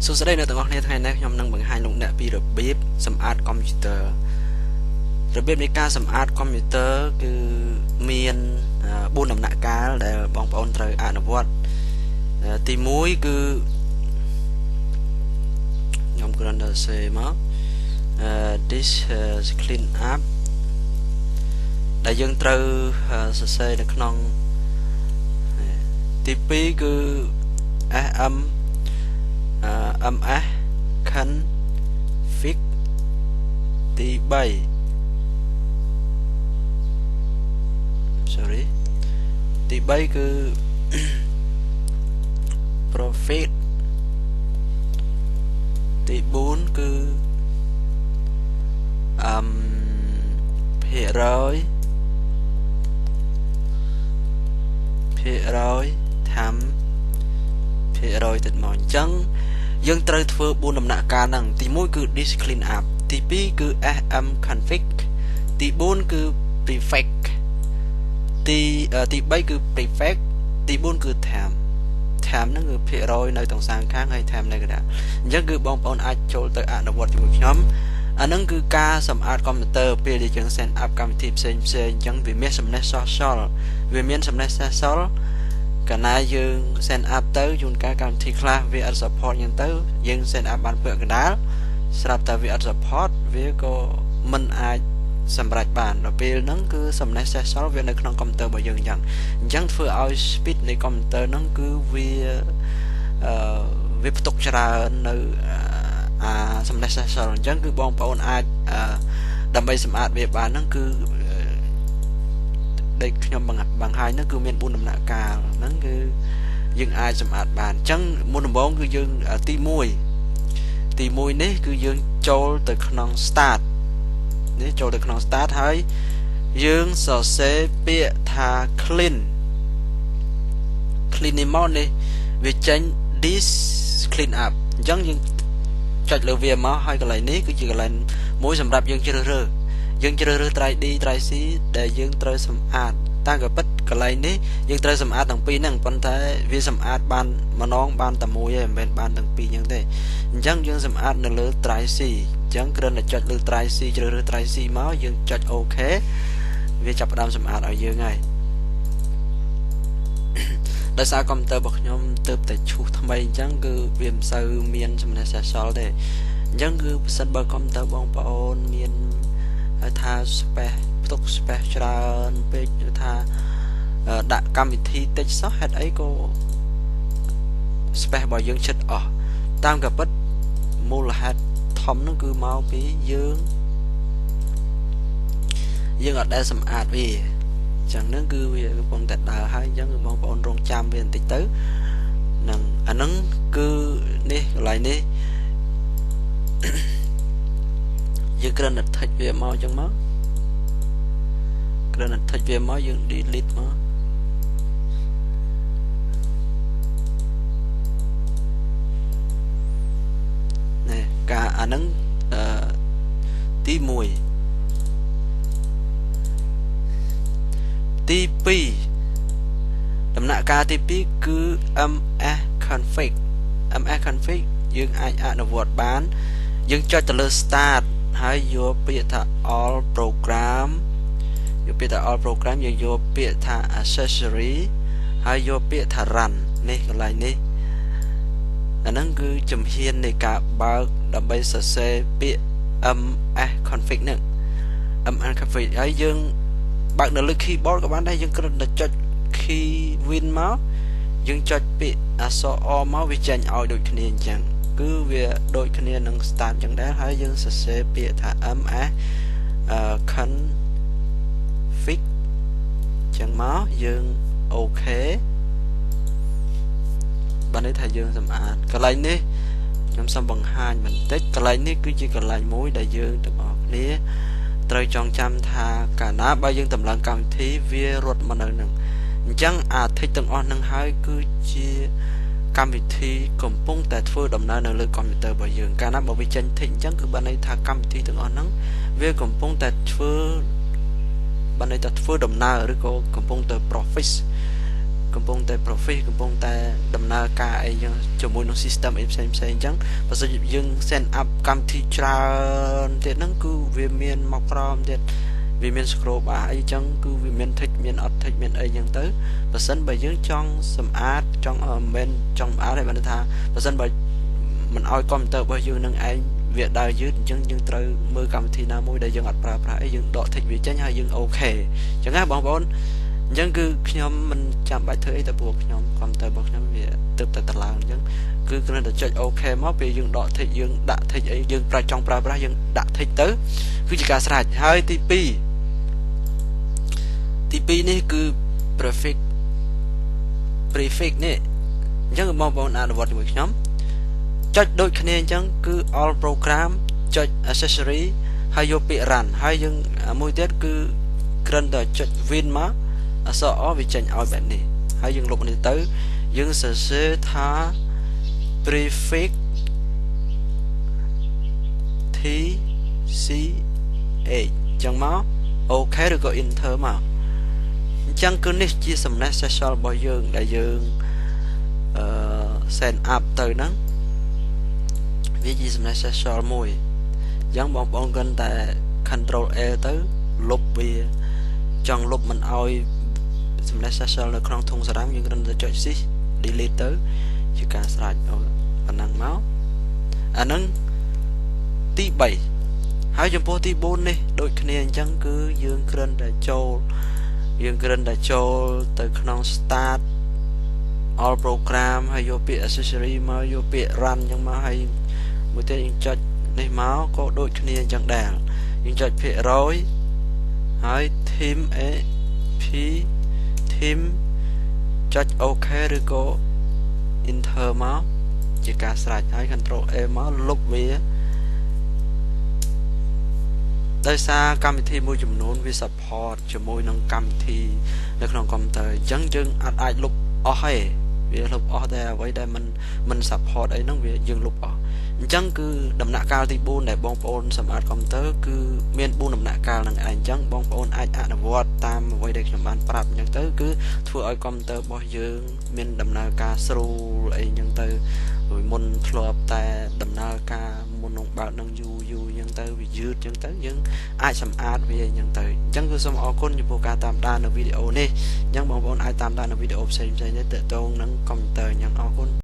សួស្តីអ្នកទាំងអស់គ្នាថ្ងៃនេះខ្ញុំនឹងបង្ហាញលោកអ្នកពីរបៀបសម្អាតកុំព្យូទ័ររបៀបនៃការសម្អាតកុំព្យូទ័រគឺមាន4ដំណាក់កាលដែលបងប្អូនត្រូវអនុវត្តទី1គឺខ្ញុំគ្រាន់តែសេមក this clean up ដែលយើងត្រូវសរសេរនៅក្នុងទី2គឺ ms config ទី3 sorry ទី3គឺ profit ទី4គឺភាគរយtham ភាគរយទឹកមកអញ្ចឹងយើងត្រូវធ្វើ4ដំណាក់កាលហ្នឹងទី1គឺ this clean up ទី2គឺ sm config ទី4គឺ prefect ទី3គឺ prefect ទី4គឺ tham ហ្នឹងគឺភាគរយនៅតង្សាងខាងហើយ tham នៅកណ្ដាលអញ្ចឹងគឺបងប្អូនអាចចូលទៅអនុវត្តជាមួយខ្ញុំអាហ្នឹងគឺការសម្អាតកុំព្យូទ័រពេលដែលយើង set up កម្មវិធីផ្សេងអញ្ចឹងវាមានសំណេះសសល់វាមានសំណេះសសល់កាលណាយើង set up ទៅជួនកាលកម្មវិធីខ្លះវាអត់ support អញ្ចឹងទៅយើង set up បានពាក់កណ្ដាលស្រាប់តែវាអត់ support វាក៏មិនអាចសម្រេចបានដល់ពេលហ្នឹងគឺសំណេះសសល់វានៅក្នុងកុំព្យូទ័ររបស់យើងអញ្ចឹងធ្វើឲ្យ speed នៃកុំព្យូទ័រហ្នឹងគឺវាផ្ទុកច្រើននៅសំណេះសសល់អញ្ចឹងគឺបងប្អូនអាចដើម្បីសម្អាតវាបានហ្នឹងគឺដែលខ្ញុំបង្ហាញហ្នឹងគឺមាន4ដំណាក់កាលហ្នឹងគឺយើងអាចសម្អាតបានអញ្ចឹងមុនដំបូងគឺយើងទី1នេះគឺយើងចូលទៅក្នុង start នេះចូលទៅក្នុង start ហើយយើងសរសេរពាក្យថា clean នេះមកនេះវាចេញ this clean up អញ្ចឹងយើងចុចលើវាមកហើយកន្លែងនេះគឺជាកន្លែងមួយសម្រាប់យើងជ្រើសរើសត្រី D ត្រី C ដែលយើងត្រូវសម្អាតតាមក៏ពិតកន្លែងនេះយើងត្រូវសម្អាតទាំងពីរហ្នឹងប៉ុន្តែវាសម្អាតបានម្ដងបានតែមួយទេមិនមែនបានទាំងពីរអញ្ចឹងទេអញ្ចឹងយើងសម្អាតនៅលើត្រី C អញ្ចឹងគ្រាន់តែចុចលើត្រី C ជ្រើសរើសត្រី C មកយើងចុច OK វាចាប់ផ្ដើមសម្អាតឲ្យយើងហើយដោយសារកុំព្យូទ័ររបស់ខ្ញុំទើបតែឈូសថ្មីអញ្ចឹងគឺវាមិនសូវមានសំណេះសសល់ទេអញ្ចឹងគឺប្រសិនបើកុំព្យូទ័របងប្អូនមានហៅថា space ផ្ទុក space ច្រើនពេកឬថាដាក់កម្មវិធីតិចសោះហេតុអីក៏ space របស់យើងជិតអស់តាមក៏ពិតមូលហេតុធំនោះគឺមកពីយើងអត់ដែលសម្អាតវាចឹងហ្នឹងគឺវាកំពុងតែដើរហើយអញ្ចឹងគឺបងប្អូនរងចាំវាបន្តិចទៅហ្នឹងអាហ្នឹងគឺនេះកន្លែងនេះយើងគ្រាន់តែថិចវាមកអញ្ចឹងមកយើង delete មកនេះការអាហ្នឹងទី1ទី2ដំណាក់កាលទី2គឺ ms config យើងអាចអនុវត្តបានយើងចុចទៅលើ start ហើយយកពាក្យថា all program យើងយកពាក្យថា accessory ហើយយកពាក្យថា run នេះកន្លែងនេះអាហ្នឹងគឺជំហាននៃការបើកដើម្បីសរសេរពាក្យ ms config ហ្នឹង ms config ហើយយើងបើកនៅលើ keyboard ក៏បានដែរយើងគ្រាន់តែចុច key win មកយើងចុចពាក្យអក្សរ O មកវាចេញឲ្យដូចគ្នាអញ្ចឹងគឺវាដូចគ្នានឹង start អញ្ចឹងដែរហើយយើងសរសេរពាក្យថា ms config អញ្ចឹងមកយើង OK បានន័យថាយើងសម្អាតកន្លែងនេះខ្ញុំសូមបង្ហាញបន្តិចកន្លែងនេះគឺជាកន្លែងមួយដែលយើងទាំងអស់គ្នាត្រូវចងចាំថាកាលណាបើយើងតម្លើងកម្មវិធីវារត់មកនៅនឹងអញ្ចឹងអាធិចទាំងអស់នឹងហើយគឺជាកម្មវិធីកំពុងតែធ្វើដំណើរនៅលើកុំព្យូទ័ររបស់យើងកាលណាបើវាចេញធិចអញ្ចឹងគឺបានន័យថាកម្មវិធីទាំងអស់ហ្នឹងវាកំពុងតែធ្វើបានន័យថាធ្វើដំណើរឬក៏កំពុងតែ process កំពុងតែ profit កំពុងតែដំណើរការអីចឹងជាមួយនឹង system អីផ្សេងអញ្ចឹងបើសិនយើង set up កម្មវិធីច្រើនទៀតហ្នឹងគឺវាមានមកក្រោមទៀតវាមាន scroll bar អីចឹងគឺវាមាន tick មានអត់ tick មានអីចឹងទៅបើសិនបើយើងចង់សម្អាតចង់មិនចង់សម្អាតទេបានថាបើសិនបើមិនឲ្យកុំព្យូទ័ររបស់យើងនឹងឯងវាដើរយឺតអញ្ចឹងយើងត្រូវមើលកម្មវិធីណាមួយដែលយើងអត់ប្រើប្រាស់អីយើងដក tick វាចេញហើយយើងអូខេអញ្ចឹងណាបងប្អូនអញ្ចឹងគឺខ្ញុំមិនចាំបាច់ធ្វើអីតែព្រោះខ្ញុំកុំព្យូទ័ររបស់ខ្ញុំវាទើបតែតម្លើងអញ្ចឹងគឺគ្រាន់តែចុចអូខេមកពេលយើងដក tick យើងដាក់ tick អីយើងចង់ប្រើប្រាស់យើងដាក់ tick ទៅគឺជាការស្រេចហើយទី2នេះគឺ prefix នេះអញ្ចឹងបងប្អូនអនុវត្តជាមួយខ្ញុំចុចដូចគ្នាអញ្ចឹងគឺ all program ចុច accessory ហើយយកពាក្យ run ហើយយើងមួយទៀតគឺគ្រាន់តែចុច win មកអក្សរ O វាចេញឲ្យបែបនេះហើយយើងលុបនេះទៅយើងសរសេរថា prefix tch អញ្ចឹងមកអូខេឬក៏ enter មកអញ្ចឹងគឺនេះជាសំណេះ special របស់យើងដែលយើង set up ទៅហ្នឹងវាជាសំណេះ special មួយអញ្ចឹងបងប្អូនគ្រាន់តែ control L ទៅលុបវាចង់លុបមិនឲ្យសំណេះ special នៅក្នុងធុងសារ៉ាំយើងគ្រាន់តែចុច shift delete ទៅជាការស្រេចប៉ុណ្ណឹងមកអាហ្នឹងទី3ហើយចំពោះទី4នេះដូចគ្នាអញ្ចឹងគឺយើងគ្រាន់តែចូលទៅក្នុង start all program ហើយយកពាក្យ accessory មកយកពាក្យ run អញ្ចឹងមកហើយមួយទៀតយើងចុចនេះមកក៏ដូចគ្នាអញ្ចឹងដែរយើងចុចភាគរយហើយ theme theme ចុច OK ឬក៏ enter មកជាការស្រេចហើយ control A មកលុបវាដោយសារកម្មវិធីមួយចំនួនវា support ជាមួយនឹងកម្មវិធីនៅក្នុងកុំព្យូទ័រអញ្ចឹងយើងអាចលុបអស់ទេវាលុបអស់តែអ្វីដែលមិន support អីហ្នឹងវាយើងលុបអស់អញ្ចឹងគឺដំណាក់កាលទី4ដែលបងប្អូនសម្អាតកុំព្យូទ័រគឺមាន4ដំណាក់កាលហ្នឹងឯងអញ្ចឹងបងប្អូនអាចអនុវត្តតាមអ្វីដែលខ្ញុំបានប្រាប់អញ្ចឹងទៅគឺធ្វើឲ្យកុំព្យូទ័ររបស់យើងមានដំណើរការស្រួលអីអញ្ចឹងទៅមុនធ្លាប់តែដំណើរការមុននឹងបើកនឹងយូរអញ្ចឹងទៅវាយឺតអញ្ចឹងទៅយើងអាចសម្អាតវាអញ្ចឹងទៅអញ្ចឹងគឺសូមអរគុណចំពោះការតាមដាននៅវីដេអូនេះអញ្ចឹងបងប្អូនអាចតាមដាននៅវីដេអូផ្សេងៗទៀតទាក់ទងនឹងកុំព្យូទ័រអញ្ចឹងអរគុណ